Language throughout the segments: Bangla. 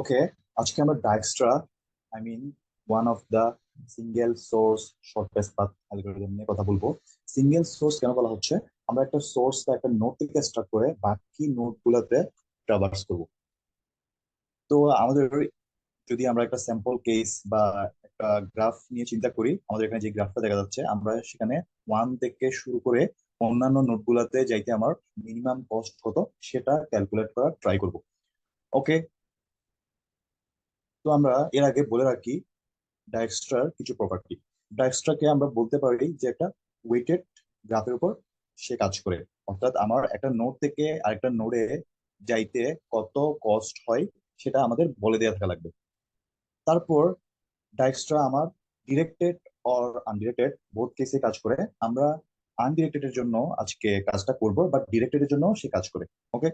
ওকে, আজকে আমরা Dijkstra, I mean one of the single source shortest path algorithm নিয়ে কথা বলবো। সিঙ্গেল সোর্স কেন বলা হচ্ছে? আমরা একটা সোর্স বা একটা নোড থেকে স্টার্ট করে বাকি নোড গুলাতে ট্রাভার্স করবো। তো আমাদের যদি আমরা একটা স্যাম্পল কেস বা একটা গ্রাফ নিয়ে চিন্তা করি, আমাদের এখানে যে গ্রাফটা দেখা যাচ্ছে, আমরা সেখানে ওয়ান থেকে শুরু করে অন্যান্য নোড গুলাতে যাইতে আমার মিনিমাম কস্ট কত সেটা ক্যালকুলেট করার ট্রাই করব। ওকে, তো আমরা এর আগে বলে রাখি ডায়াস্ট্রার কিছু প্রপার্টি। ডায়াস্ট্রাকে আমরা বলতে পারি যে একটা ওয়েটেড গ্রাফের উপর সে কাজ করে। অর্থাৎ আমার একটা নোড থেকে আরেকটা নোডে যাইতে কত কস্ট হয় সেটা আমাদের বলে দেওয়া থাকা লাগবে। তারপর ডায়াস্ট্রা আমার ডিরেক্টেড অর আনডিরেক্টেড বোথ কেসে কাজ করে। আমরা আনডিরেক্টেড এর জন্য আজকে কাজটা করব, বাট ডিরেক্টেড এর জন্য সে কাজ করে। ওকে,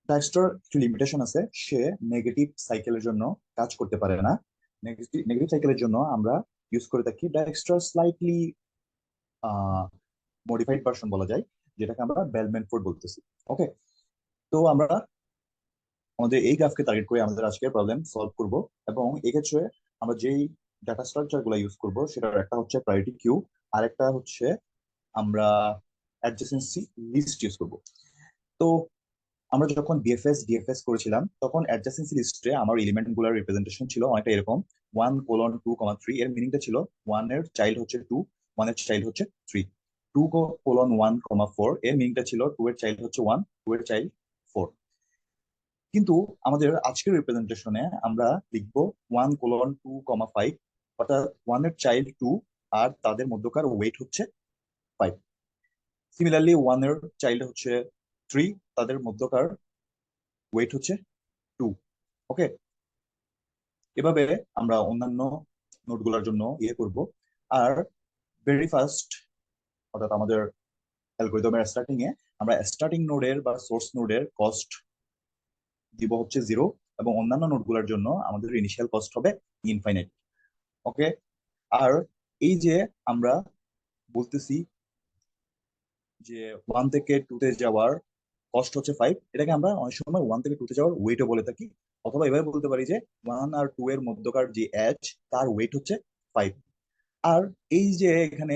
ডায়াস্ট্রার কিছু লিমিটেশন আছে। সে নেগেটিভ সাইকেলের জন্য কাজ করতে পারে না। নেগেটিভ নেগেটিভ সাইকেলের জন্য আমরা ইউজ করে থাকি ডায়াস্ট্রার স্লাইটলি মডিফাইড ভার্সন বলা যায়, যেটাকে আমরা বেলম্যান ফোর্ড বলতেছি। ওকে, তো আমরা আমাদের এই গ্রাফকে টার্গেট করে আমাদের আজকের প্রবলেম সলভ করব। এবং এক্ষেত্রে আমরা যেই ডাটা স্ট্রাকচার গুলো ইউজ করব সেটার একটা হচ্ছে প্রায়োরিটি কিউ, আর একটা হচ্ছে আমরা অ্যাডজেসেন্সি লিস্ট ইউজ করব। তো আমরা যখন বিএফএস ডিএফএস করেছিলাম তখন অ্যাডজাসেন্সি লিস্টে আমার এলিমেন্ট গুলার রিপ্রেজেন্টেশন ছিল অনেকটা এরকম: 1:2,3। এর মিনিংটা ছিল ওয়ান এর চাইল্ড হচ্ছে টু, ওয়ান এর চাইল্ড হচ্ছে থ্রি। 2:1,4 এর মিনিংটা ছিল টু এর চাইল্ড হচ্ছে ওয়ান, টু এর চাইল্ড ফোর। কিন্তু আমাদের আজকের রিপ্রেজেন্টেশনে আমরা লিখবো 1:2,5, অর্থাৎ ওয়ান এর চাইল্ড টু আর তাদের মধ্যকার ওয়েট হচ্ছে ফাইভ। সিমিলারলি ওয়ান এর চাইল্ড হচ্ছে থ্রি, তাদের মধ্যকার ওয়েট হচ্ছে টু। ওকে, এভাবে আমরা অন্যান্য নোটগুলোর জন্য ইয়ে করব। আর ভেরি ফার্স্ট, অর্থাৎ আমাদের অ্যালগরিদমের স্টার্টিং এ আমরা স্টার্টিং নোডের বা সোর্স নোডের কস্ট দিব হচ্ছে জিরো, এবং অন্যান্য নোটগুলোর জন্য আমাদের ইনিশিয়াল কস্ট হবে ইনফাইনাইট। ওকে, আর এই যে আমরা বলতেছি যে ওয়ান থেকে টু তে যাওয়ার কস্ট হচ্ছে ফাইভ, এটাকে আমরা অনেক সময় ওয়ান থেকে টু তে যাওয়ার ওয়েটও বলে থাকি। অথবা এভাবে বলতে পারি যে ওয়ান আর টু এর মধ্যকার যে এজ, তার ওয়েট হচ্ছে ফাইভ। আর এই যে এখানে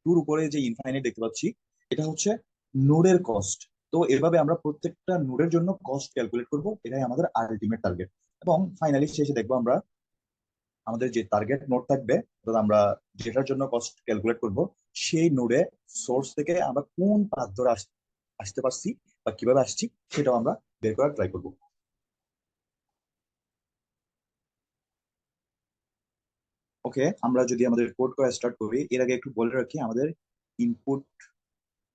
টুর উপরে যে ইনফাইনাইট দেখতে পাচ্ছি, এটা হচ্ছে নোডের কস্ট। তো এভাবে আমরা প্রত্যেকটা নোডের জন্য কস্ট ক্যালকুলেট করব, এটাই আমাদের আলটিমেট টার্গেট। এবং ফাইনালি শেষে দেখবো আমরা আমাদের যে টার্গেট নোড থাকবে, অর্থাৎ আমরা যেটার জন্য কস্ট ক্যালকুলেট করব, সেই নোডে সোর্স থেকে আমরা কোন পাথ ধরে আসতে পারছি বা কিভাবে আসছি সেটাও আমরা বের করার ট্রাই করব। ওকে, আমরা যদি আমাদের কোড করা স্টার্ট করি, এর আগে একটু বলে রাখি আমাদের ইনপুট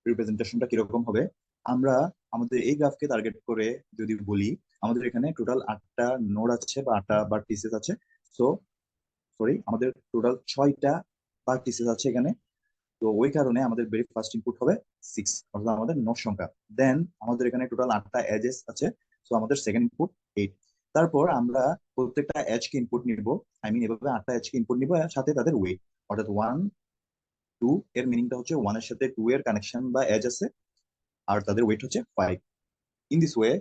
রিপ্রেজেন্টেশনটা কিরকম হবে। আমরা আমাদের এই গ্রাফকে টার্গেট করে যদি বলি, আমাদের এখানে টোটাল আটটা নোড আছে বা আটটা ভার্টিসেস আছে। সো সরি, আমাদের টোটাল ছয়টা ভার্টিসেস আছে এখানে। তো ওই কারণে আমাদের ভেরি ফার্স্ট ইনপুট হবে সিক্স, অর্থাৎ আমাদের নোড সংখ্যা। দেন আমাদের এখানে টোটাল আটটা এজেস আছে, সো আমাদের সেকেন্ড ইনপুট এইট। তারপর আমরা প্রত্যেকটা এজ কে ইনপুট নিব, আই মিন এভাবে আটটা এজ কে ইনপুট নিব, আর সাথে তাদের ওয়েট, অর্থাৎ ওয়ান টু। এর মিনিংটা হচ্ছে ওয়ানের সাথে টু এর কানেকশন বা এজ আছে, আর তাদের ওয়েট হচ্ছে ফাইভ। ইন দিস ওয়ে,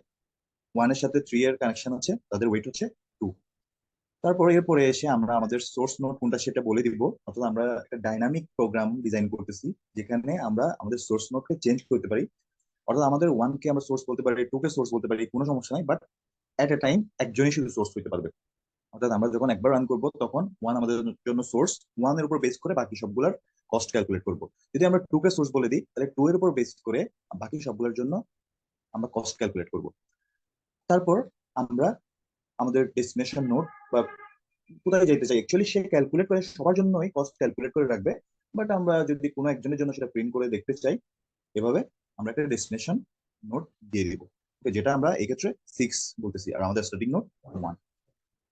ওয়ানের সাথে থ্রি এর কানেকশন আছে, তাদের ওয়েট হচ্ছে টু। তারপরে এরপরে এসে আমরা আমাদের সোর্স নোড কোনটা সেটা বলে দিব। অর্থাৎ আমরা একটা ডাইনামিক প্রোগ্রাম ডিজাইন করতেছি, যেখানে আমরা আমাদের সোর্স নোডকে চেঞ্জ করতে পারি। অর্থাৎ আমাদের ওয়ান কে আমরা সোর্স বলতে পারি, টু কে সোর্স বলতে পারি, কোনো সমস্যা নাই, বাট এট এ টাইম একজনই শুধু সোর্স হইতে পারবে। অর্থাৎ আমরা যখন একবার রান করবো তখন ওয়ান আমাদের জন্য সোর্স, ওয়ান এর উপর বেস করে বাকি সবগুলোর কস্ট ক্যালকুলেট করব। যদি আমরা টু কে সোর্স বলে দিই, তাহলে টু এর উপর বেস করে বাকি সবগুলোর জন্য আমরা কস্ট ক্যালকুলেট করব। তারপর আমরা আমাদের ডেস্টিনেশন নোড বা কোথায় যেতে চাই অ্যাকচুয়ালি সে ক্যালকুলেট করে সবার জন্যই কস্ট ক্যালকুলেট করে রাখবে। বাট আমরা যদি কোনো একজনের জন্য সেটা প্রিন্ট করে দেখতে চাই, এভাবে আমরা একটা ডেস্টিনেশন নোড দিয়ে দিব। ওকে, যেটা আমরা এক্ষেত্রে সিক্স বলতেছি, আর আমাদের স্টার্টিং নোড ওয়ান।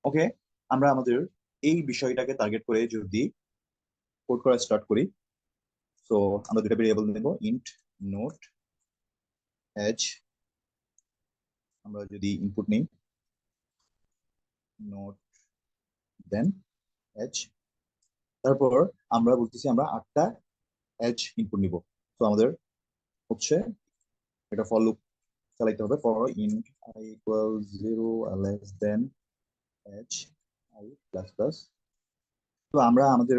ওকে, আমরা আমাদের এই বিষয়টাকে টার্গেট করে যদি কোড করা স্টার্ট করি, সো আমরা দুটো ভেরিয়েবল নেব, ইন্ট নোড এজ। আমরা যদি ইনপুট নিই নোড দেন এজ, তারপর আমরা বলতেছি আমরা আটটা এজ ইনপুট নিব। তো আমাদের হচ্ছে এটা ফর লুপ চালাইতে হবে for int I equals 0 less than h I plus plus. তো আমরা আমাদের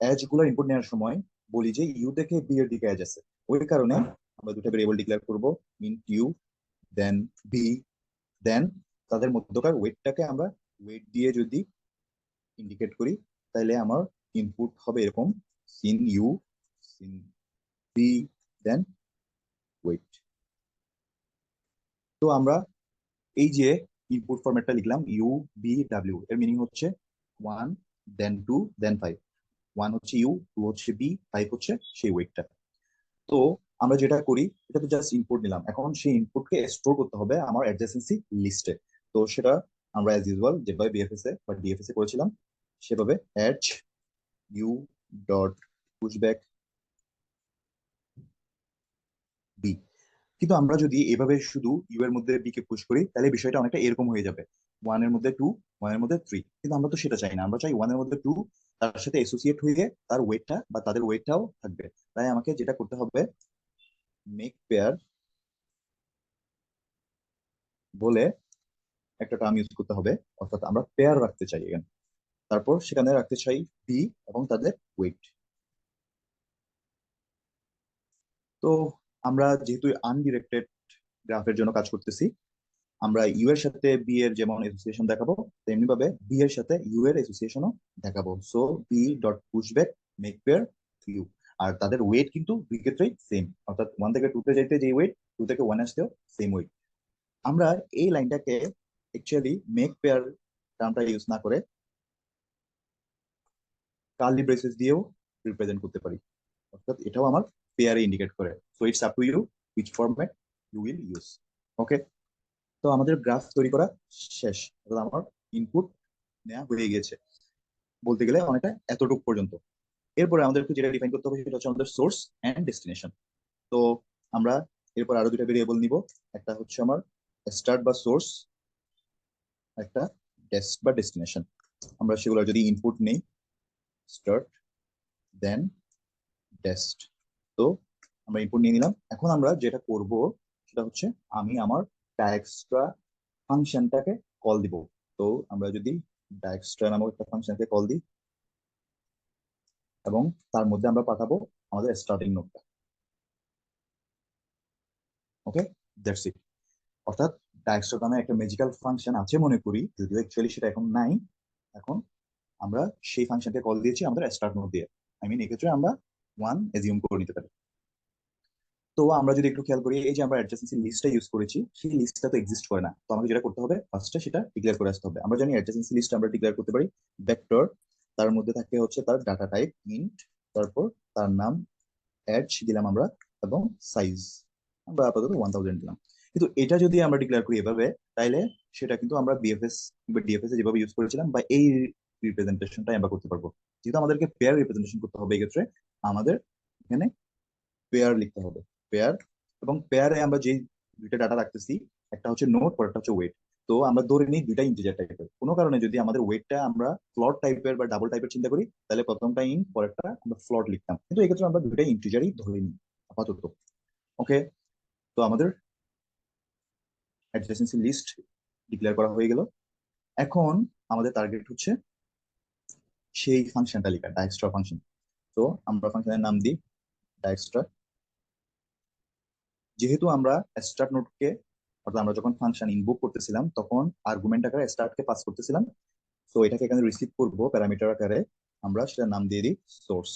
এজ গুলো ইনপুট নেওয়ার সময় বলি যে ইউ থেকে বি এর দিকে এজ আছে, ওই কারণে আমরা দুটো ভেরিয়েবল ডিক্লেয়ার করব, ইন্ট ইউ দেন বি, দেন তাদের মধ্যকার ওয়েটটাকে আমরা ওয়েট দিয়ে যদি ইন্ডিকেট করি, তাহলে আমার ইনপুট হবে এরকম cin U cin V then weight. তো আমরা এই যে ইনপুট ফরম্যাটটা লিখলাম ইউ বি ডাব্লিউ, এর মিনিং হচ্ছে 1 দেন 2 দেন 5। 1 হচ্ছে ইউ, 2 হচ্ছে বি, 5 হচ্ছে সেই ওয়েটটা। তো আমরা যেটা করি, এটা তো জাস্ট ইনপুট নিলাম, এখন সেই ইনপুটকে স্টোর করতে হবে আমার অ্যাডজেসেন্সি লিস্টে। তো সেটা আমরা অ্যাজ ইউজুয়াল যেভাবে বিএফএস এ বা ডিএফএস এ করেছিলাম সেভাবে এচ ইউ ডট পুশব্যাক বি। কিন্তু আমরা যদি এভাবে শুধু ইউ এর মধ্যে বি কে পুশ করি, তাহলে বিষয়টা অনেকটা এরকম হয়ে যাবে, 1 এর মধ্যে 2, 1 এর মধ্যে 3। কিন্তু আমরা তো সেটা চাই না, আমরা চাই 1 এর মধ্যে 2 তার সাথে অ্যাসোসিয়েট হয়ে তার ওয়েটটা বা তাদের ওয়েটটাও থাকবে। তাই আমাকে যেটা করতে হবে, মেক পেয়ার বলে একটা টার্ম ইউজ করতে হবে, অর্থাৎ আমরা পেয়ার রাখতে চাই এখানে, তারপর সেখানে রাখতে চাই বি এবং তাদের ওয়েট। তো আমরা যেহেতু আনডিরেক্টেড গ্রাফের জন্য কাজ করতেছি, আমরা ইউ এর সাথে বি এর যেমন অ্যাসোসিয়েশন দেখাবো, তেমনি ভাবে বি এর সাথে ইউ এর অ্যাসোসিয়েশনও দেখাবো। So B dot push back make pair U. আর তাদের ওয়েট কিন্তু দুই ক্ষেত্রেই সেম, অর্থাৎ 1 থেকে 2 তে যাইতে যে ওয়েট, 2 থেকে 1 আসতেও সেম ওয়েট। আমরা এই লাইনটাকে অ্যাকচুয়ালি মেক পেয়ার টার্মটা ইউজ না করে কার্লি ব্রেসেস দিয়েও রিপ্রেজেন্ট করতে পারি, অর্থাৎ এটাও আমার পেয়ারে ইন্ডিকেট করে। So it's up to you which format you will use. Okay, তো আমাদের গ্রাফ তৈরি করা শেষ, অর্থাৎ আমার ইনপুট নেওয়া হয়ে গেছে বলতে গেলে অনেকটা এতটুকু পর্যন্ত। এরপরে আমাদেরকে যেটা ডিফাইন করতে হবে সেটা হচ্ছে আমাদের সোর্স এন্ড ডেস্টিনেশন। তো আমরা এরপর আরো দুটা ভেরিয়েবল নিব, একটা হচ্ছে আমার স্টার্ট বা সোর্স, একটা ডেস্ট বা ডেস্টিনেশন। আমরা সেগুলো যদি ইনপুট নেই, স্টার্ট দেন ডেস্ট। তো আমরা ইনপুট নিয়ে নিলাম, এখন আমরা যেটা করব সেটা হচ্ছে আমি আমার ডায়াক্সট্রা ফাংশনটাকে কল দিব। তো আমরা যদি ডায়াক্সট্রা নামক একটা ফাংশনকে কল দিই এবং তার মধ্যে আমরা পাঠাবো আমাদের স্টার্টিং নোডটা। Okay, that's it. অর্থাৎ ডায়াক্সট্রা নামে একটা ম্যাজিক্যাল ফাংশন আছে মনে করি, যদিও অ্যাকচুয়ালি সেটা এখন নাই। এখন আমরা সেই ফাংশনকে কল দিয়েছি আমাদের স্টার্ট নোড দিয়ে, আই মিন এক্ষেত্রে আমরা 1 এজিউম করে নিতে পারি। তো আমরা যদি একটু খেয়াল করি, এই যে আমরা অ্যাডজাসেন্সি লিস্টটা ইউজ করেছি, সেই লিস্টটা তো এক্সিস্ট করে না। তো আমাকে যেটা করতে হবে ফার্স্টে সেটা ডিক্লেয়ার করে আসতে হবে। আমরা জানি অ্যাডজাসেন্সি লিস্ট আমরা ডিক্লেয়ার করতে পারি ভেক্টর, তার মধ্যে থাকে হচ্ছে তার ডাটা টাইপ ইন্ট, তারপর তার নাম এজ দিলাম আমরা, এবং সাইজ আমরা আপাতত 1000 দিলাম। কিন্তু এটা যদি আমরা ডিক্লেয়ার করি এভাবে, তাইলে সেটা কিন্তু আমরা বিএফএস বা ডিএফএস এ যেভাবে ইউজ করেছিলাম বা এই রিপ্রেজেন্টেশনটাই আমরা করতে পারবো। যেহেতু আমাদেরকে পেয়ার রিপ্রেজেন্টেশন করতে হবে, এক্ষেত্রে আমাদের এখানে পেয়ার লিখতে হবে, পেয়ার। এবং পেয়ারে আমরা যে দুইটা ডাটা রাখতেছি, একটা হচ্ছে নোট, পরেরটা হচ্ছে ওয়েট। তো আমরা ধরে নিই দুইটা ইন্টিজার টাইপের, কোনো কারণে যদি আমাদের ওয়েটটা আমরা ফ্লোট টাইপের বা ডাবল টাইপের চিন্তা করি, তাহলে প্রথমটা ইন্ট পরেরটা আমরা ফ্লোট লিখতাম, কিন্তু এক্ষেত্রে আমরা দুইটাই ইন্টিজারই ধরে নিই আপাতত। ওকে, তো আমাদের অ্যাডজেসেন্সি লিস্ট ডিক্লেয়ার করা হয়ে গেল। এখন আমাদের টার্গেট হচ্ছে সেই ফাংশনটা লেখা, ডায়াক্সট্রা ফাংশন। তো আমরা ফাংশনের নাম দিই ডায়াক্সট্রা। যেহেতু আমরা স্টার্ট নোটকে, অর্থাৎ আমরা যখন ফাংশন ইনভোক করতেছিলাম তখন আর্গুমেন্ট আকারে স্টার্টকে পাস করতেছিলাম, তো এটাকে এখানে রিসিভ করব প্যারামিটার আকারে, আমরা সেটা নাম দিয়ে দিই সোর্স।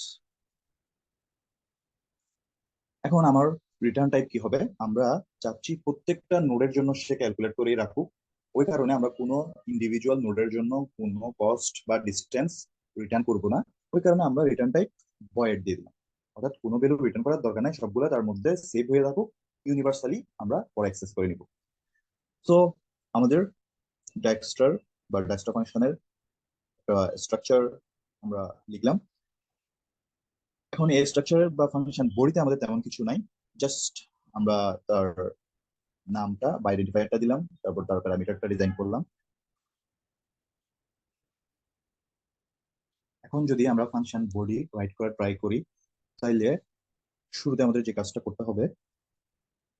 এখন আমার রিটার্ন টাইপ কি হবে, আমরা চাচ্ছি প্রত্যেকটা নোডের জন্য সে ক্যালকুলেট করে রাখুক, ওই কারণে আমরা কোনো ইন্ডিভিজুয়াল নোডের জন্য কোনো কস্ট বা ডিস্টেন্স রিটার্ন করব না। ওই কারণে আমরা রিটার্ন টাইপ ভয়েড দিয়ে দিলাম, অর্থাৎ কোনো ভ্যালু রিটার্ন করার দরকার নাই, সবগুলো তার মধ্যে সেভ হয়ে থাকুক, ইউনিভার্সালি আমরা পরে অ্যাক্সেস করে নিব। সো আমাদের ডায়াক্সট্রার বা ডায়াক্সট্রা ফাংশনের স্ট্রাকচার আমরা লিখলাম। এখন এই স্ট্রাকচার বা ফাংশন বডিতে আমাদের তেমন কিছু নাই, জাস্ট আমরা তার নামটা বা আইডেন্টিফায়ারটা দিলাম, তারপর তার প্যারামিটারটা ডিজাইন করলাম। এখন যদি আমরা ফাংশন বডি রাইট করার ট্রাই করি, তাইলে শুরুতে আমাদের যে কাজটা করতে হবে,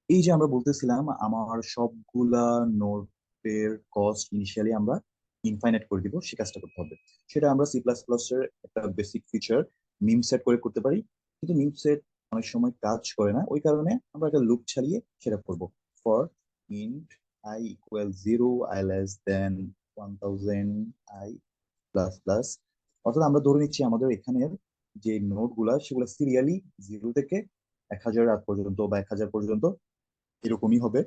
এই যে আমরা বলতেছিলাম আমার সবগুলা নোটের কস্ট ইনিশিয়ালি আমরা ইনফাইনাইট করে দিব, সে কাজটা করতে হবে। সেটা আমরা সি প্লাস প্লাস এর একটা বেসিক ফিচার মিম সেট করে করতে পারি, কিন্তু মিম সেট অনেক সময় কাজ করে না, ওই কারণে আমরা একটা লুপ চালিয়ে সেটা করব। For int I equal 0, I less then 1000, I plus plus. অর্থাৎ আমরা ধরে নিচ্ছি আমাদের এখানের যে নোট গুলা সেগুলো সিরিয়ালি 0 থেকে 1000 আগ পর্যন্ত বা 1000 পর্যন্ত এরকমই হবে।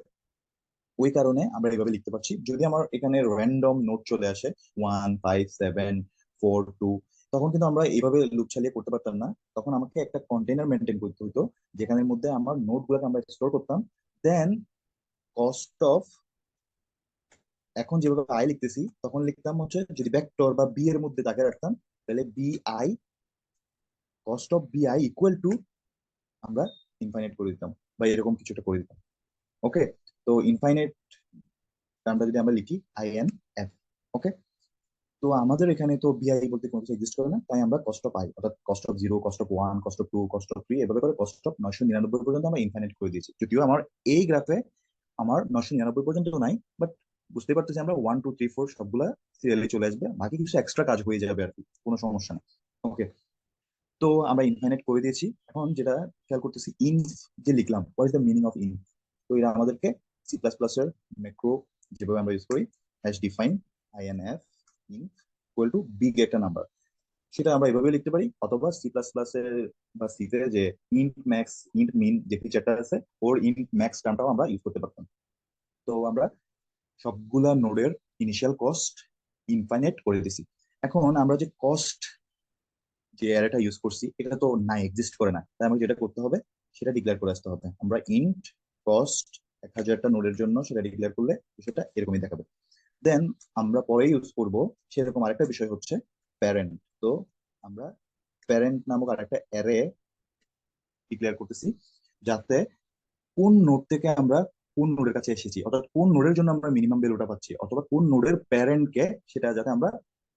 ওই কারণে আমরা এইভাবে লিখতে পারছি। যদি আমার এখানে র্যান্ডম নোট চলে আসে 1 5 7 4 2, তখন কিন্তু আমরা এইভাবে লুপ চালিয়ে করতে পারতাম না। তখন আমাকে একটা কন্টেনার মেনটেন করতে হতো, যেখানের মধ্যে আমার নোট গুলোকে আমরা স্টোর করতাম। দেন কস্ট অফ, এখন যেভাবে আই লিখতেছি তখন লিখতাম হচ্ছে, যদি ভেক্টর বা বি এর মধ্যে তাকে রাখতাম, তাহলে V I, cost of V I equal to, আমরা ইনফাইনাইট করে দিতাম বা এরকম কিছুটা করে দিতাম। ওকে, তো ইনফাইনাইট টার্মটা যদি আমরা লিখি আই এন এফ। ওকে, তো আমাদের এখানে তো বিআই বলতে কোনো কিছু এক্সিস্ট করে না, তাই আমরা কস্ট অফ আই অর্থাৎ cost of 0, cost of 1, cost of 2, cost of 3, এভাবে করে কস্ট অফ 999 পর্যন্ত আমরা ইনফাইনাইট করে দিয়েছি। যদিও আমার এই গ্রাফে আমার 999 পর্যন্ত নাই, বাট বুঝতে পারতেছি আমরা 1 2 3 4 সবগুলা সিরিয়ালি চলে আসবে, বাকি কিছু এক্সট্রা কাজ হয়ে যাবে আর কি, কোনো সমস্যা নেই। ওকে, তো আমরা ইনফাইনাইট করে দিয়েছি। এখন যেটা খেয়াল করতেছি, ইনফ যে লিখলাম, what is the meaning of inf. তো এটা আমাদেরকে সি প্লাস প্লাস এর ম্যাক্রো যেভাবে আমরা ইউজ করি, hash define INF inf equal to big একটা নাম্বার, সেটা আমরা এভাবে লিখতে পারি। অথবা সি প্লাস প্লাস এর বা সিতে যে ইন্ট ম্যাক্স ইন্ট মিন যে ফিচারটা আছে, ওর ইন্ট ম্যাক্স টার্মটাও আমরা ইউজ করতে পারতাম। তো আমরা সবগুলা নোডের ইনিশিয়াল কস্ট ইনফাইনাইট করে দিছি। এখন আমরা যে কস্ট যে অ্যারেটা ইউজ করছি এটা তো নাই, এক্সিস্ট করে না, তাই আমাকে যেটা করতে হবে সেটা ডিক্লেয়ার করে আসতে হবে। আমরা ইন্ট কস্ট 1000টা নোডের জন্য সেটা ডিক্লেয়ার করলে সেটা এরকমই দেখাবে। দেন আমরা পরে ইউজ করব সেরকম আরেকটা বিষয় হচ্ছে প্যারেন্ট। তো আমরা প্যারেন্ট নামক আরেকটা অ্যারে ডিক্লেয়ার করতেছি, যাতে কোন নোড থেকে আমরা কোন নোডের কাছে এসেছি, অর্থাৎ কোন নোডের জন্য আমরা মিনিমাম ভ্যালুটা পাচ্ছি, অথবা কোন নোডের প্যারেন্ট কে, সেটা যাতে আমরা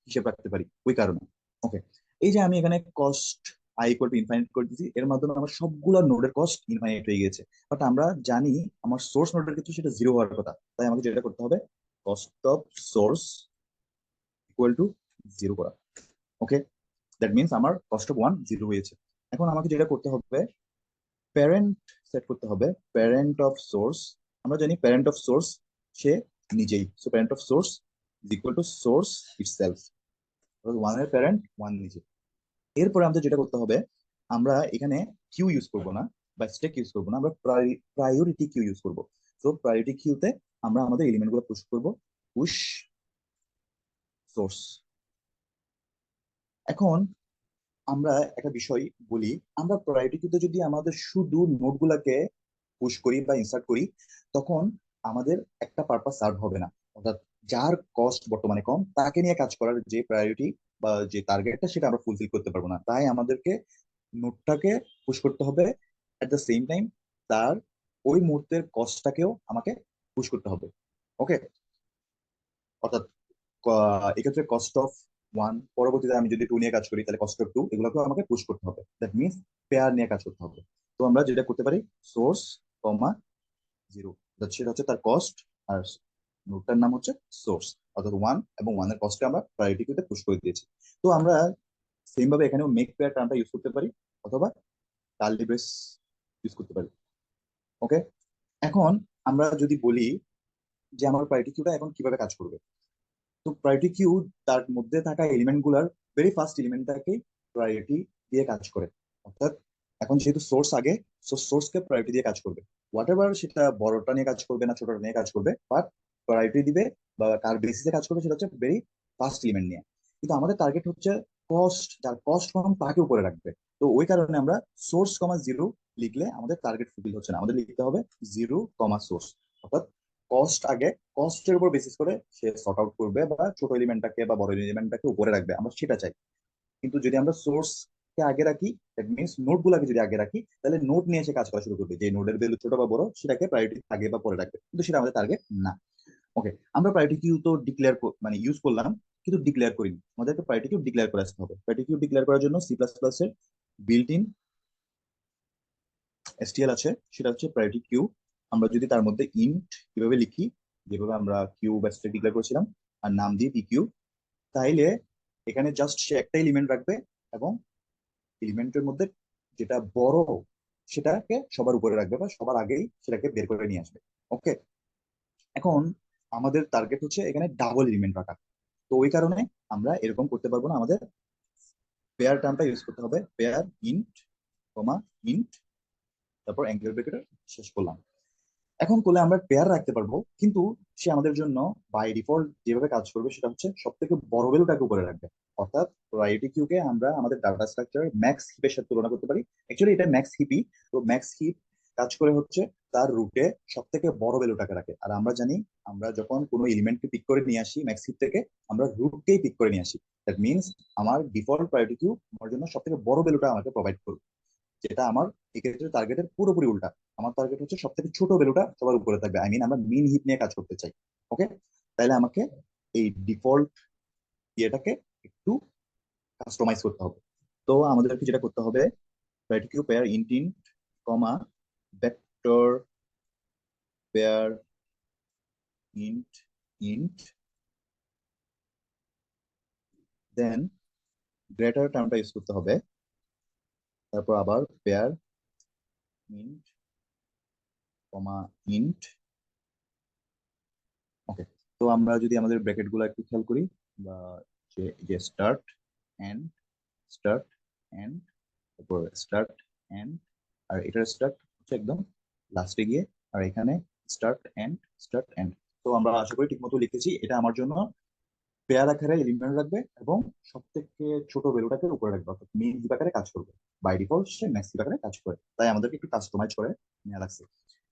হিসেব রাখতে পারি ওই কারণে। ওকে, এই যে আমি এখানে cost I equal two infinite করে দিয়েছি, এর মাধ্যমে আমার সবগুলো নোডের কস্ট ইনফাইনাইট হয়ে গেছে। বাট আমরা জানি আমার সোর্স নোডের ক্ষেত্রে সেটা 0 হওয়ার কথা, তাই আমাকে যেটা করতে হবে, cost of swords equal to 0 করা। ওকে, দ্যাট মিনস আমার কস্ট অফ 1 0 হয়েছে। এখন আমাকে যেটা করতে হবে, প্যারেন্ট সেট করতে হবে, প্যারেন্ট অফ সোর্স। আমরা জানি প্যারেন্ট অফ সোর্স সে নিজেই, so parent of swords is equal to source itself, one এর প্যারেন্ট ওয়ান নিজে। এরপরে আমাদের যেটা করতে হবে, আমরা এখানে কিউ ইউজ করব না বা স্টেক ইউজ করব না, আমরা প্রায়োরিটি কিউ ইউজ করব। তো প্রায়োরিটি কিউতে আমরা আমাদের এলিমেন্ট গুলো পুশ করব, পুশ সোর্স। এখন আমরা একটা বিষয় বলি, আমরা প্রায়োরিটি কিউতে যদি আমাদের শুধু নোড গুলাকে পুশ করি বা ইনসার্ট করি, তখন আমাদের একটা পারপাস সার্ভ হবে না। অর্থাৎ যার কস্ট বর্তমানে কম তাকে নিয়ে কাজ করার যে প্রায়োরিটি বা যে টার্গেটটা, সেটা আমরা ফুলফিল করতে পারবো না। তাই আমাদেরকে নোটটাকে পুশ করতে হবে, এট দ্য সেম টাইম তার ওই মুহূর্তের কস্টটাকেও আমাকে পুশ করতে হবে। ওকে, অর্থাৎ এক্ষেত্রে কস্ট অফ 1, পরবর্তীতে আমি যদি 2 নিয়ে কাজ করি তাহলে কস্ট অফ 2, এগুলোকেও আমাকে পুশ করতে হবে। দ্যাট মিনস পেয়ার নিয়ে কাজ করতে হবে। তো আমরা যেটা করতে পারি, সোর্স কমা 0, সেটা হচ্ছে তার কস্ট, আর নোটটার নাম হচ্ছে সোর্স, অর্থাৎ 1 এবং 1 এর কস্টকে আমরা প্রায়োরিটি কিউতে পুশ করে দিয়েছি। তো আমরা সেম ভাবে এখানেও মেক পেয়ার টার্মটা ইউজ করতে পারি, অথবা কার্লি ব্রেস ইউজ করতে পারি। ওকে, এখন আমরা যদি বলি যে আমার প্রায়োরিটি কিউটা এখন কিভাবে কাজ করবে, তো প্রায়োরিটি কিউ তার মধ্যে থাকা এলিমেন্ট গুলার ভেরি ফার্স্ট এলিমেন্টটাকে প্রায়োরিটি দিয়ে কাজ করে। অর্থাৎ এখন যেহেতু সোর্স আগে, সোর্সকে প্রায়োরিটি দিয়ে কাজ করবে। হোয়াট এভার সেটা বড়টা নিয়ে কাজ করবে না ছোটটা নিয়ে কাজ করবে, বাট প্রায়োরিটি দিবে বা কার বেসিসে কাজ করবে সেটা হচ্ছে ভেরি ফার্স্ট এলিমেন্ট নিয়ে। কিন্তু আমাদের টার্গেট হচ্ছে কস্ট, যার কস্ট কম তাকে উপরে রাখবে। তো ওই কারণে আমরা সোর্স কমা 0 লিখলে আমাদের টার্গেট ফুলফিল হচ্ছে না, আমাদের লিখতে হবে 0 কমা সোর্স। অর্থাৎ কস্ট আগে, কস্টের উপর বেসিস করে সে সর্ট আউট করবে বা ছোট এলিমেন্টটাকে বা বড় এলিমেন্টটাকে উপরে রাখবে, আমরা সেটা চাই। কিন্তু যদি আমরা সোর্স কে আগে রাখি, দ্যাট মিনস নোট গুলাকে যদি আগে রাখি, তাহলে নোট নিয়ে এসে কাজ করা শুরু করবে, যে নোটের ভ্যালু ছোট বা বড় সেটাকে প্রায়োরিটি আগে বা পরে রাখবে, কিন্তু সেটা আমাদের টার্গেট না। ওকে, আমরা প্রায়োরিটি কিউ তো ডিক্লেয়ার মানে ইউজ করলাম, কিন্তু ডিক্লেয়ার করিনি। আমাদেরকে প্রায়োরিটি কিউ ডিক্লেয়ার করে আসতে হবে। প্রায়োরিটি কিউ ডিক্লেয়ার করার জন্য সি প্লাস প্লাস এর বিল্ট ইন এসটিএল আছে, সেটা হচ্ছে প্রায়োরিটি কিউ আমরা যদি তার মধ্যে ইন্ট কিভাবে লিখি, যেভাবে আমরা কিউ বা স্ট্যাক ডিক্লেয়ার করেছিলাম, আর নাম দিয়ে পিকিউ, তাইলে এখানে জাস্ট সে একটা এলিমেন্ট রাখবে এবং এলিমেন্টের মধ্যে যেটা বড় সেটাকে সবার উপরে রাখবে বা সবার আগেই সেটাকে বের করে নিয়ে আসবে। ওকে, এখন আমাদের টার্গেট হচ্ছে এখানে ডাবল এলিমেন্ট রাখা। তো ওই কারণে আমরা এরকম করতে পারবো না, আমাদের পেয়ার টার্মটা ইউজ করতে হবে, পেয়ার ইন্ট কমা ইন্ট, তারপর অ্যাঙ্গেল ব্রেকেট শেষ করলাম। এখন করলে আমরা পেয়ার রাখতে পারবো, কিন্তু সে আমাদের জন্য বাই ডিফল্ট যেভাবে কাজ করবে সেটা হচ্ছে সব থেকে বড় ভ্যালুটাকে উপরে রাখবে। অর্থাৎ প্রায়োরিটি কিউকে আমরা আমাদের ডাটা স্ট্রাকচার ম্যাক্স হিপের সাথে তুলনা করতে পারি। অ্যাকচুয়ালি এটা ম্যাক্স হিপই। তো ম্যাক্স হিপ কাজ করে হচ্ছে তার রুটে সব থেকে বড় ভ্যালুটাকে রাখে। আর আমরা জানি আমরা যখন কোনো এলিমেন্টকে পিক করে নিয়ে আসি ম্যাক্স হিপ থেকে, আমরা রুটকেই পিক করে নিয়ে আসি। দ্যাট মিনস আমার ডিফল্ট প্রায়োরিটি কিউ আমার জন্য সব থেকে বড় ভ্যালুটা আমাকে প্রোভাইড করবে, যেটা আমার এক্ষেত্রে টার্গেটের পুরোপুরি উল্টা। আমার টার্গেট হচ্ছে সব থেকে ছোট ভ্যালুটা সবার উপরে থাকবে, আই মিন আমরা মিন হিপ নিয়ে কাজ করতে চাই। ওকে, তাহলে আমাকে এই ডিফল্ট ইয়েটাকে একটু কাস্টমাইজ করতে হবে। তো আমাদেরকে যেটা করতে হবে, প্যাটিকিউ pair int int comma vector pair int int, then greater টার্মটা ইউজ করতে হবে, তারপর আবার pair int comma int. Okay, তো আমরা যদি আমাদের ব্র্যাকেট গুলো একটু খেয়াল করি, বা যে যে স্টার্ট এন্ড স্টার্ট এন্ড, তারপর স্টার্ট এন্ড, আর এটার স্টার্ট হচ্ছে একদম লাস্টে গিয়ে, আর এখানে স্টার্ট এন্ড স্টার্ট এন্ড। তো আমরা আশা করি ঠিক মতো লিখেছি। এটা আমার জন্য পেয়ার আকারে এলিমেন্ট রাখবে এবং সব থেকে ছোট ভ্যালুটাকে উপরে রাখবে, অর্থাৎ মেইন হিপ আকারে কাজ করবে। বাই ডিফল্ট সে ম্যাক্স হিপ আকারে কাজ করে, তাই আমাদেরকে একটু কাস্টমাইজ করে নেওয়া লাগছে।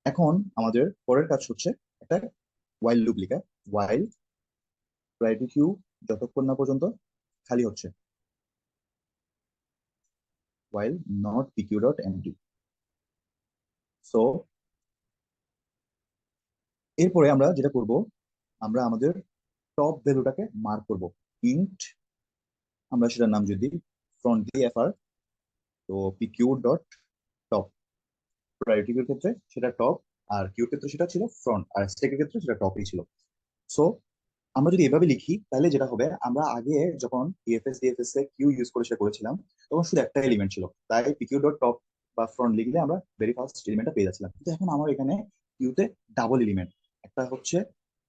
এখন আমাদের পরের কাজ হচ্ছে একটা ওয়াইল লুপ লেখা। ওয়াইল প্রায়োরিটি কিউ যতক্ষণ না পর্যন্ত খালি হচ্ছে, while not pq dot empty. So এরপরে আমরা যেটা করব, আমরা আমাদের টপ ভ্যালুটাকে মার্ক করব। ইন্ট আমরা সেটার নাম যদি ফ্রন্ট দিয়ে এফআর, তো পিকিউ ডট টপ, প্রায়োরিটি কিউর ক্ষেত্রে সেটা টপ, আর কিউর ক্ষেত্রে সেটা ছিল ফ্রন্ট, আর স্ট্যাকের ক্ষেত্রে সেটা টপই ছিল। সো আমরা যদি এভাবে লিখি তাহলে যেটা হবে, আমরা আগে যখন ইএফএস ডিএফএস এ কিউ ইউজ করে সেটা করেছিলাম তখন শুধু একটা এলিমেন্ট ছিল, তাই পিকিউ ডট টপ বা ফ্রন্ট লিখলে আমরা ভেরি ফার্স্ট এলিমেন্টটা পেয়ে যাচ্ছিলাম। কিন্তু এখন আমার এখানে কিউতে ডাবল এলিমেন্ট, একটা হচ্ছে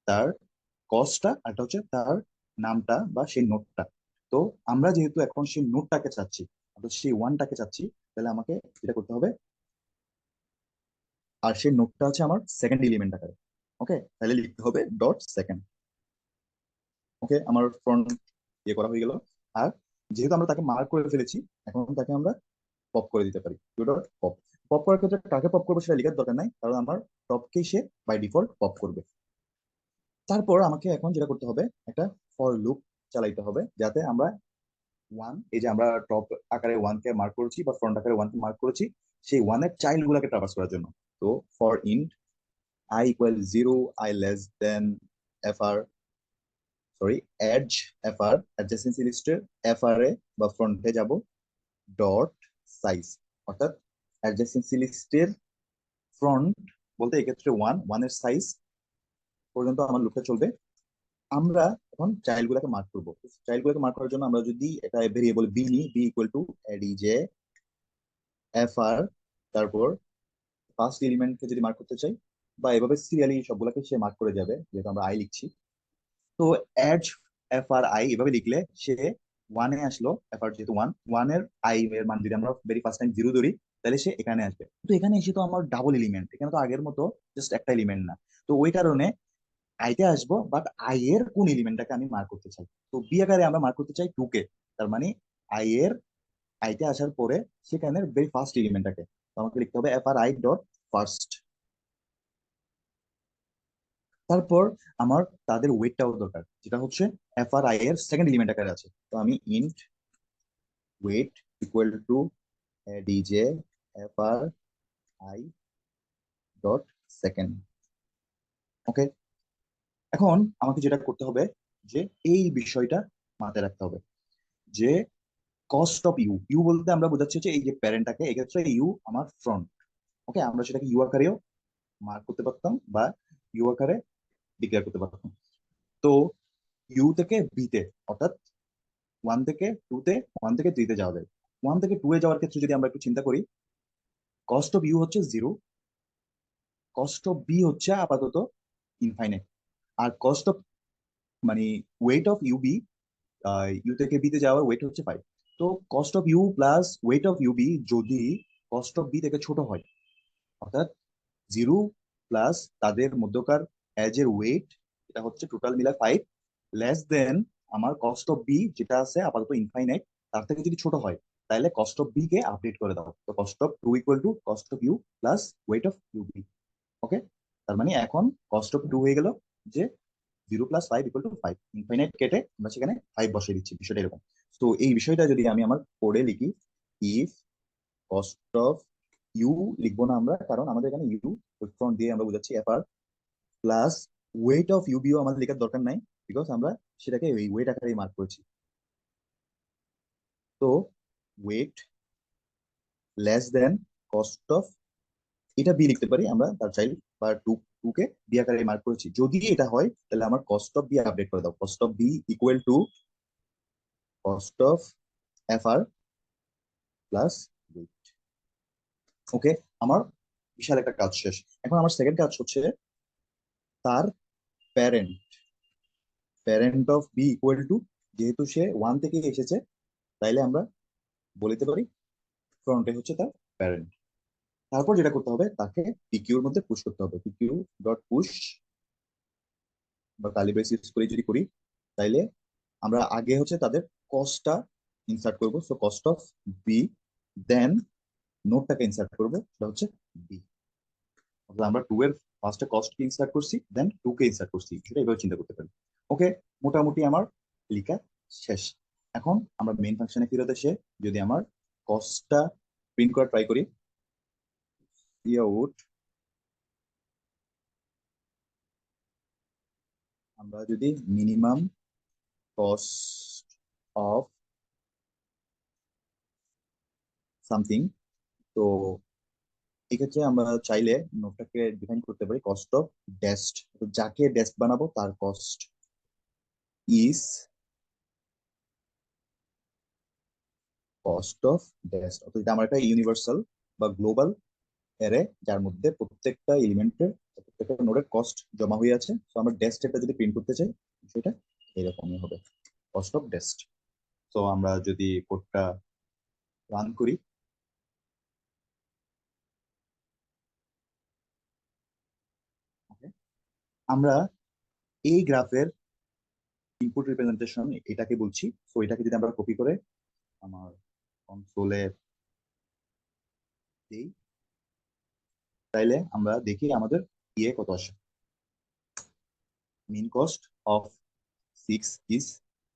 তার কস্টটা, আর একটা হচ্ছে তার নামটা বা সেই নোটটা। তো আমরা যেহেতু এখন সেই নোটটাকে চাচ্ছি, অর্থাৎ সেই ওয়ানটাকে চাচ্ছি, তাহলে আমাকে যেটা করতে হবে, আর সেই নোটটা হচ্ছে আমার সেকেন্ড এলিমেন্ট আকারে। ওকে, তাহলে লিখতে হবে ডট সেকেন্ড। ওকে, আমার ফ্রন্ট ইয়ে করা হয়ে গেল। আর যেহেতু আমরা তাকে মার্ক করে ফেলেছি, এখন তাকে আমরা পপ করে দিতে পারি, ডট পপ। পপ করার ক্ষেত্রে কাকে পপ করবো সেটা লেখার দরকার নাই, কারণ আমার টপকেই সে বাই ডিফল্ট পপ করবে। তারপর আমাকে এখন যেটা করতে হবে, একটা ফর লুপ চালাইতে হবে, যাতে আমরা ওয়ান, এই যে আমরা টপ আকারে ওয়ান কে মার্ক করেছি বা ফ্রন্ট আকারে ওয়ান কে মার্ক করেছি, সেই ওয়ানের চাইল্ড গুলাকে ট্রাভার্স করার জন্য। তো for int I equal 0, I less than FR, sorry adj FR, adjacency লিস্টের এফআর এ বা ফ্রন্টে যাব, ডট সাইজ, অর্থাৎ অ্যাডজেসেন্সি লিস্টের ফ্রন্ট বলতে এক্ষেত্রে ওয়ান, ওয়ানের সাইজ পর্যন্ত আমার লুপটা চলবে। আমরা এখন চাইল্ড গুলাকে মার্ক করবো। চাইল্ড গুলাকে মার্ক করার জন্য আমরা যদি এটা ভেরিয়েবল বি নিই, V equal to ADJ FR, তারপর ফার্স্ট এলিমেন্টকে যদি মার্ক করতে চাই, বা এভাবে সিরিয়ালি সবগুলাকে সে মার্ক করে যাবে, যেহেতু আমরা আই লিখছি। তো এড এফআর আই এভাবে লিখলে সে ওয়ানে আসলো, এফআর যেহেতু ওয়ান, ওয়ানের আই এর মান যদি আমরা ভেরি ফার্স্ট টাইম জিরো ধরি, তাহলে সে এখানে আসবে। তো এখানে এসে তো আমার ডাবল এলিমেন্ট, এখানে তো আগের মতো জাস্ট একটা এলিমেন্ট না। তো ওই কারণে আইতে আসবো, বাট আই এর কোন এলিমেন্টটাকে আমি মার্ক করতে চাই, তো বি আকারে আমরা মার্ক করতে চাই টু কে। তার মানে আই এর আইতে আসার পরে সেখানে ভেরি ফার্স্ট এলিমেন্টটাকে, তো আমাকে লিখতে হবে F R I dot first. তারপর আমার তাদের ওয়েটটাও দরকার, যেটা হচ্ছে এফ আর আই এর সেকেন্ড এলিমেন্ট আকারে আছে। তো আমি ইন্ট ওয়েট ইকুয়াল টু ডিজে F R I dot second. Okay, এখন আমাকে যেটা করতে হবে, যে এই বিষয়টা মাথায় রাখতে হবে, যে কস্ট অফ ইউ, ইউ বলতে আমরা বোঝাচ্ছি হচ্ছে এই যে প্যারেন্টটাকে, এক্ষেত্রে ইউ আমার ফ্রন্ট। ওকে, আমরা সেটাকে ইউ আকারেও মার্ক করতে পারতাম বা ইউ আকারে ডিক্লেয়ার করতে পারতাম। তো ইউ থেকে বিতে, অর্থাৎ ওয়ান থেকে টু তে, ওয়ান থেকে থ্রিতে যাওয়া যায়। ওয়ান থেকে টু এ যাওয়ার ক্ষেত্রে যদি আমরা একটু চিন্তা করি, কস্ট অফ ইউ হচ্ছে 0, কস্ট অফ বি হচ্ছে আপাতত ইনফাইনাইট, আর কস্ট অফ মানে weight of U V, U থেকে বি তে যাওয়ার ওয়েট হচ্ছে 5। তো cost of U plus weight of U V যদি কস্ট অফ বি থেকে ছোট হয়, অর্থাৎ 0 প্লাস তাদের মধ্যকার এজ এর ওয়েট, এটা হচ্ছে টোটাল মিলা 5, লেস দেন আমার কস্ট অফ বি যেটা আছে আপাতত ইনফাইনাইট, তার থেকে যদি ছোট হয়, তাহলে কস্ট অফ বি কে আপডেট করে দাও। তো cost of to equal to cost of U plus weight of U B. Okay, তার মানে এখন কস্ট অফ টু হয়ে গেল যে 0 + 5 = 5, ইনফাইনাইট কেটে আমরা সেখানে 5 বসিয়ে দিচ্ছি, বিষয়টা এরকম। তো এই বিষয়টা যদি আমি আমার কোডে লিখি, ইফ কস্ট অফ ইউ, লিখবো না আমরা, কারণ আমাদের এখানে ইউ ফ্রন্ট দিয়ে আমরা বুঝাচ্ছি F R, plus weight of ইউবিও আমাদের লেখার দরকার নাই, বিকজ আমরা সেটাকে ওই ওয়েট আকারে মার্ক করেছি। তো weight less than cost of, এটা বি লিখতে পারি আমরা, তার চাইল্ড বা টু কে বি আকারে মার্ক করেছি। যদি এটা হয় তাহলে আমার কস্ট অফ বি আপডেট করে দাও, cost of B equal to cost of F R plus weight. Okay, আমার বিশাল একটা কাজ শেষ। এখন আমার সেকেন্ড কাজ হচ্ছে তার parent, parent of B equal to, যেহেতু সে ওয়ান থেকে এসেছে, তাইলে আমরা বলতে পারি ফ্রন্টে হচ্ছে তার প্যারেন্ট। তারপর যেটা করতে হবে, তাকে পিকিউর মধ্যে পুশ করতে হবে, পিকিউ ডট পুশ বা কালি ব্রেস ইউজ করে যদি করি, তাইলে আমরা আগে হচ্ছে তাদের কস্টটা ইনসার্ট করবো, so cost of B, then নোটটাকে ইনসার্ট করবো, সেটা হচ্ছে বি। অর্থাৎ আমরা টু এর ফার্স্টে কস্ট কে ইনসার্ট করছি, দেন টু কে ইনসার্ট করছি, সেটা এইভাবে চিন্তা করতে পারি। ওকে, মোটামুটি আমার লিখা শেষ। এখন আমরা মেইন ফাংশনে ফেরত এসে যদি আমার কস্টটা প্রিন্ট করা ট্রাই করি, আউট, আমরা যদি মিনিমাম কস্ট অফ সামথিং, তো এক্ষেত্রে আমরা চাইলে নোটটাকে ডিফাইন করতে পারি কস্ট অফ ডেস্ট, তো যাকে ডেস্ক বানাবো তার কস্ট ইজ কস্ট অফ ডেস্ট। অর্থাৎ এটা আমার একটা ইউনিভার্সাল বা গ্লোবাল অ্যারে, যার মধ্যে প্রত্যেকটা এলিমেন্টের, প্রত্যেকটা নোডের কস্ট জমা হয়ে আছে। তো আমরা ডেস্ট এটা যদি প্রিন্ট করতে চাই, সেটা এরকমই হবে, কস্ট অফ ডেস্ট। তো আমরা যদি কোডটা রান করি, okay, আমরা এই গ্রাফের ইনপুট রিপ্রেজেন্টেশন এটাকে বলছি। তো এটাকে যদি আমরা কপি করে আমার কনসোলে দিই, তাইলে আমরা দেখি আমাদের ইয়ে কত আসে। মিন কস্ট অফ 6 is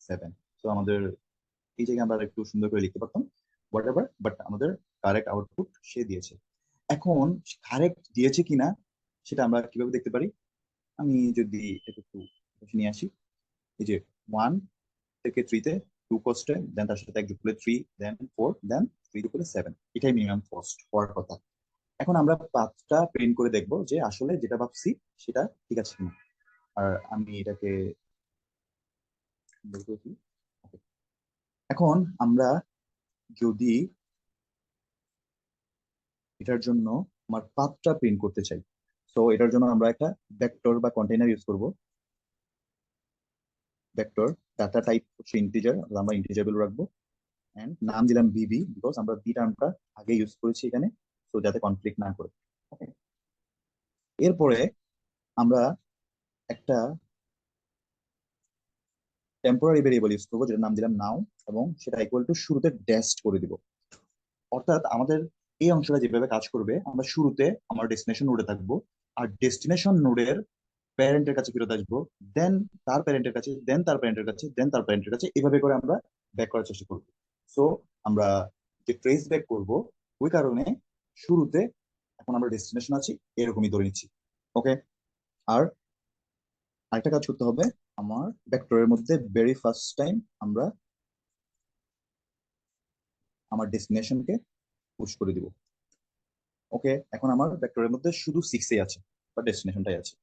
7। তো আমাদের এই জায়গায় আমরা একটু সুন্দর করে লিখতে পারতাম হোয়াট এভার, বাট আমাদের কারেক্ট আউটপুট সে দিয়েছে। এখন কারেক্ট দিয়েছে কিনা সেটা আমরা কিভাবে দেখতে পারি, আমি যদি এটা একটু নিয়ে আসি, এই যে 1 থেকে 3 তে টু কস্টে, দেন তার সাথে এক যোগ করলে 3, দেন 4, দেন 3 যোগ করলে 7, এটাই মিনিমাম কস্ট হওয়ার কথা। এখন আমরা পাথটা প্রিন্ট করে দেখবো যে আসলে যেটা ভাবছি সেটা ঠিক আছে কিনা। আর আমি এটাকে বলতে কি, এখন আমরা যদি এটার জন্য আমার পাথটা প্রিন্ট করতে চাই, তো এটার জন্য আমরা একটা ভেক্টর বা কন্টেইনার ইউজ করব। ভেক্টর ডাটা টাইপ হচ্ছে ইন্টিজার, আমরা ইন্টিজার ভ্যালু রাখবো, এন্ড নাম দিলাম বিবি, বিকজ আমরা বি টার্মটা আগে ইউজ করেছি এখানে, তো যাতে কনফ্লিক্ট না করে। ওকে, এরপরে আমরা একটা টেম্পোরারি ভেরিয়েবল ইউজ করবো, যেটার নাম দিলাম নাও, এবং সেটা ইকুয়াল টু শুরুতে ড্যাশড করে দিব। অর্থাৎ আমাদের এই অংশটা যেভাবে কাজ করবে, আমরা শুরুতে আমার ডেস্টিনেশন নোডে থাকবো, আর ডেস্টিনেশন নোডের প্যারেন্টের কাছে ফেরত আসবো, দেন তার প্যারেন্টের কাছে, দেন তার প্যারেন্টের কাছে, দেন তার প্যারেন্টের কাছে, এভাবে করে আমরা ব্যাক করার চেষ্টা করবো। সো আমরা যে ট্রেস ব্যাক করব, ওই কারণে শুরুতে এখন আমরা ডেস্টিনেশন আছি এরকমই ধরে নিচ্ছি। ওকে, আর আরেকটা কাজ করতে হবে, আমার ভেক্টরের মধ্যে ভেরি ফার্স্ট টাইম আমরা আমার ডেস্টিনেশনকে পুশ করে দিব। ওকে, এখন আমার ভেক্টরের মধ্যে শুধু 6 আছে, বা ডেস্টিনেশনটাই আছে।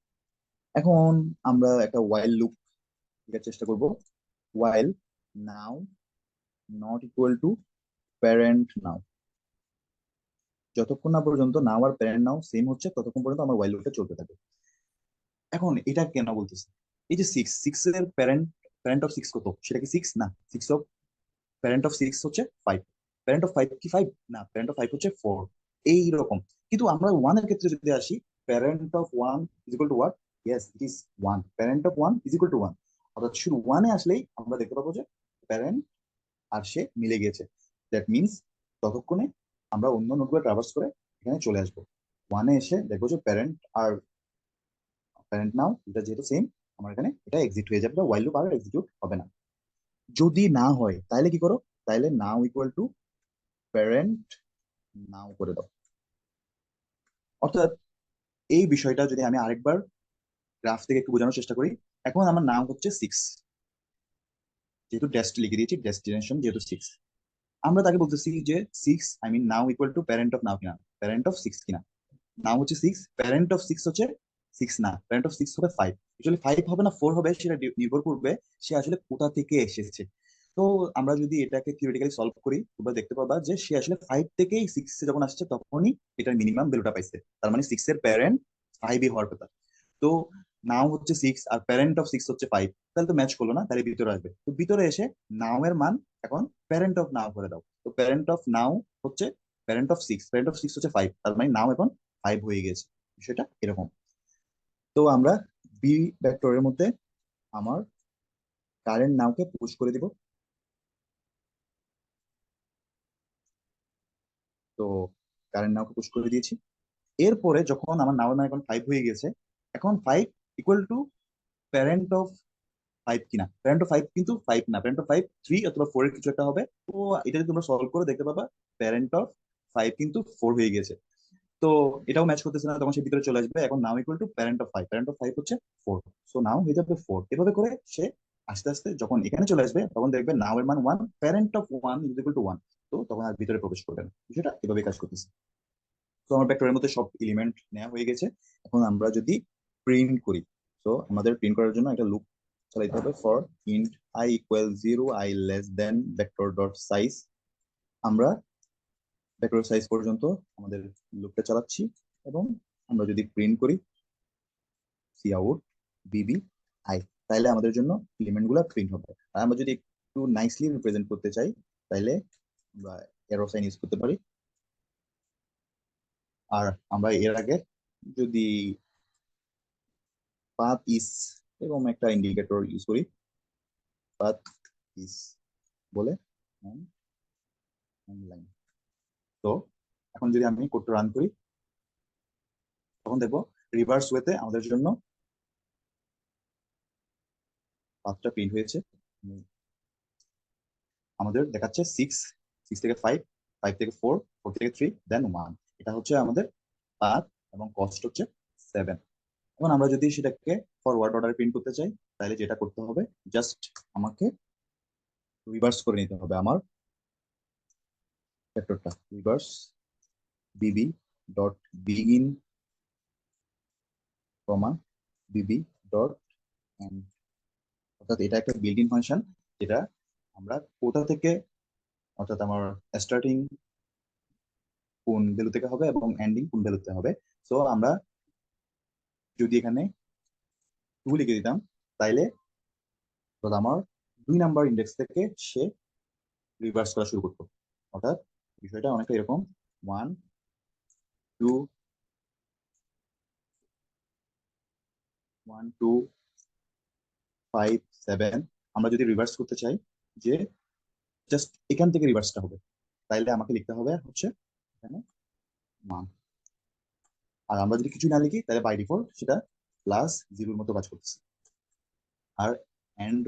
এখন আমরা একটা ওয়াইল লুপ লেখার চেষ্টা করব। ওয়াইল now not equal to parent নাও, যতক্ষণ না পর্যন্ত নাও আর প্যারেন্ট নাও সেম হচ্ছে ততক্ষণ পর্যন্ত আমার ওয়াইল লুপটা চলতে থাকে। এখন এটা কেন বলতেছি, এই যে সিক্স, সিক্স এর প্যারেন্ট, প্যারেন্ট অফ সিক্স কত, সেটা কি সিক্স? না, six of parent of six হচ্ছে ফাইভ। প্যারেন্ট অফ ফাইভ কি ফাইভ? না, প্যারেন্ট অফ ফাইভ হচ্ছে ফোর। এইরকম। কিন্তু আমরা ওয়ান এর ক্ষেত্রে যদি আসি, parent of one is equal to what? Yes, it is one. Parent of one is equal to one. অর্থাৎ শুধু ওয়ানে আসলেই আমরা দেখতে পাবো যে প্যারেন্ট আর সে মিলে গিয়েছে। দ্যাট মিনস ততক্ষণে আমরা অন্য নোটগুলো ট্রাভার্স করে এখানে চলে আসবো। ওয়ানে এসে দেখবো যে প্যারেন্ট আর প্যারেন্ট নাও এটা যেহেতু সেম, আমার এখানে এটা এক্সিট হয়ে যাবে, ওয়াইল লুপ আর এক্সিকিউট হবে না। যদি না হয় তাহলে কি করো, তাহলে নাও ইকুয়াল টু প্যারেন্ট নাও করে দাও। অর্থাৎ এই বিষয়টা যদি আমি আরেকবার গ্রাফ থেকে একটু বোঝানোর চেষ্টা করি, এখন আমার নাম হচ্ছে সিক্স, যেহেতু ডেস্ট লিখে দিয়েছি, ডেস্টিনেশন যেহেতু সিক্স, আমরা তাকে বলতেছি যে six I mean now equal to parent of now কিনা, প্যারেন্ট অফ সিক্স কিনা। নাও হচ্ছে সিক্স, প্যারেন্ট অফ সিক্স হচ্ছে সিক্স না, প্যারেন্ট অফ সিক্স হবে ফাইভ। অ্যাকচুয়ালি ফাইভ হবে না ফোর হবে, সেটা নির্ভর করবে সে আসলে কোথা থেকে এসেছে। তো আমরা যদি এটাকে থিওরিটিক্যালি সলভ করি, তোমরা দেখতে পাবা যে সে আসলে ফাইভ থেকেই সিক্স যখন আসছে তখনই এটার মিনিমাম ভ্যালুটা পাইছে। তার মানে সিক্স এর প্যারেন্ট ফাইভই হওয়ার কথা। তো নাও হচ্ছে সিক্স আর প্যারেন্ট অফ সিক্স হচ্ছে ফাইভ, তাহলে তো ম্যাচ করলো না, তাহলে ভিতরে আসবে। তো ভিতরে এসে নাও এর মান এখন প্যারেন্ট অফ নাও করে দাও। তো প্যারেন্ট অফ নাও হচ্ছে parent of six, parent of six হচ্ছে ফাইভ, তার মানে নাও এখন ফাইভ হয়ে গেছে। বিষয়টা এরকম। তো আমরা বি ভেক্টরের মধ্যে আমার কারেন্ট নাওকে পুশ করে দিব। তো কারেন্ট নাওকে পুশ করে দিয়েছি। এরপরে যখন আমার নাও এখন ফাইভ হয়ে গেছে, এখন five equal to parent of five কিনা, প্যারেন্ট অফ ফাইভ কিন্তু ফাইভ না, প্যারেন্ট অফ ফাইভ থ্রি অথবা ফোর এর কিছু একটা হবে। তো এটা যদি তোমরা সলভ করে দেখতে পাবা প্যারেন্ট অফ ফাইভ কিন্তু ফোর হয়ে গেছে। তো এটাও ম্যাচ করতেছে না, তখন সে ভিতরে চলে আসবে। এখন now equal to parent of five, parent of five হচ্ছে ফোর, সো নাও হয়ে যাবে ফোর। এভাবে করে সে আস্তে আস্তে যখন এখানে চলে আসবে তখন দেখবে নাও এর মান one, parent of one is equal to one. তো তখন আর ভিতরে প্রবেশ করবে না। বিষয়টা এভাবে কাজ করতেছে। তো আমার ভেক্টরের মধ্যে সব এলিমেন্ট নেওয়া হয়ে গেছে। এখন আমরা যদি প্রিন্ট করি, তো আমাদের প্রিন্ট করার জন্য একটা লুপ চালাইতে হবে, for int I equal zero I less then vector dot size. আমরা ভেক্টর সাইজ পর্যন্ত আমাদের লুপটা চালাচ্ছি, এবং আমরা যদি প্রিন্ট করি সি আউট বিবি আই, তাহলে আমাদের জন্য এলিমেন্ট গুলা প্রিন্ট হবে। আর আমরা যদি একটু নাইসলি রিপ্রেজেন্ট করতে চাই, তাহলে আমরা এরো সাইন ইউজ করতে পারি। আর আমরা এর আগে যদি পাথ ইস এবং একটা ইন্ডিকেটর ইউজ করি, পাথ ইস বলে লাইন। তো এখন যদি আমি কোডটা রান করি, তখন দেখবো রিভার্স ওয়েতে আমাদের জন্য পাথটা প্রিন্ট হয়েছে। আমাদের দেখাচ্ছে সিক্স, সিক্স থেকে ফাইভ, ফাইভ থেকে ফোর, ফোর থেকে থ্রি, দেন ওয়ান। এটা হচ্ছে আমাদের পাথ, এবং কস্ট হচ্ছে সেভেন। এখন আমরা যদি সেটাকে ফরওয়ার্ড অর্ডারে প্রিন্ট করতে চাই, তাহলে যেটা করতে হবে, জাস্ট আমাকে রিভার্স করে নিতে হবে আমার ভেক্টরটা। Reverse BB dot begin comma BB dot and. অর্থাৎ এটা একটা বিল্ট ইন ফাংশন, যেটা আমরা কোথা থেকে, অর্থাৎ আমার স্টার্টিং কোন ভ্যালু থেকে হবে এবং এন্ডিং কোন ভ্যালুতে হবে। সো আমরা যদি এখানে টু লিখে দিতাম, তাইলে অর্থাৎ আমার দুই নাম্বার ইন্ডেক্স থেকে সে রিভার্স করা শুরু করতো। অর্থাৎ বিষয়টা অনেকটা এরকম, one two, one two five seven. আমরা যদি রিভার্স করতে চাই, যে জাস্ট এখান থেকে রিভার্সটা হবে, তাইলে আমাকে লিখতে হবে হচ্ছে এখানে মান। আর আমরা যদি কিছু না লিখি, তাহলে বাই ডিফল্ট সেটা প্লাস জিরোর মতো কাজ করতেছে। আর এন্ড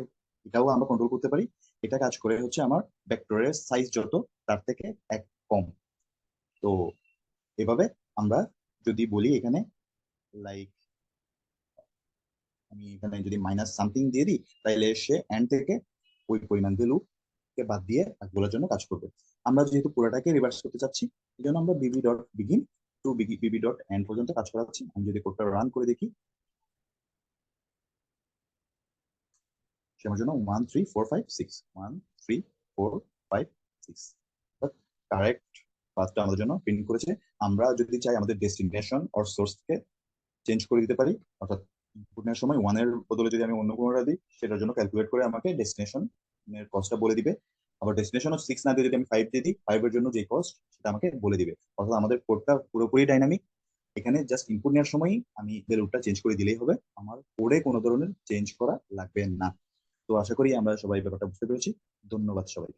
এটাও আমরা কন্ট্রোল করতে পারি। এটা কাজ করে হচ্ছে আমার ভেক্টরের সাইজ যত, তার থেকে এক কম। তো এভাবে আমরা যদি বলি এখানে, লাইক আমি এখানে যদি মাইনাস সামথিং দিয়ে দিই, তাহলে সে এন্ড থেকে ওই পরিমাণ ভ্যালু কে বাদ দিয়ে বাকিগুলোর জন্য কাজ করবে। আমরা যেহেতু পুরোটাকে রিভার্স করতে চাচ্ছি, এই জন্য আমরা VV dot begin to VV dot end পর্যন্ত কাজ করাচ্ছি। আমি যদি কোডটা রান করে দেখি, সে আমার জন্য 13456 13456 কারেক্ট পাথটা আমাদের জন্য প্রিন্ট করেছে। আমরা যদি চাই আমাদের ডেস্টিনেশন অর সোর্সকে চেঞ্জ করে দিতে পারি, অর্থাৎ ইনপুটের সময় 1 এর বদলে যদি আমি অন্য কোনোটা দিই, সেটার জন্য ক্যালকুলেট করে আমাকে ডেস্টিনেশন এর কস্টটা বলে দিবে। আবার ডেস্টিনেশন অফ 6 না দিয়ে যদি আমি 5 দিয়ে দিই, 5 এর জন্য যে কস্ট সেটা আমাকে বলে দিবে। অর্থাৎ আমাদের কোডটা পুরোপুরি ডাইনামিক। এখানে জাস্ট ইনপুট নেওয়ার সময় আমি ভ্যালুটা চেঞ্জ করে দিলেই হবে, আমার কোডে কোনো ধরনের চেঞ্জ করা লাগবে না। তো আশা করি আমরা সবাই ব্যাপারটা বুঝতে পেরেছি। ধন্যবাদ সবাই।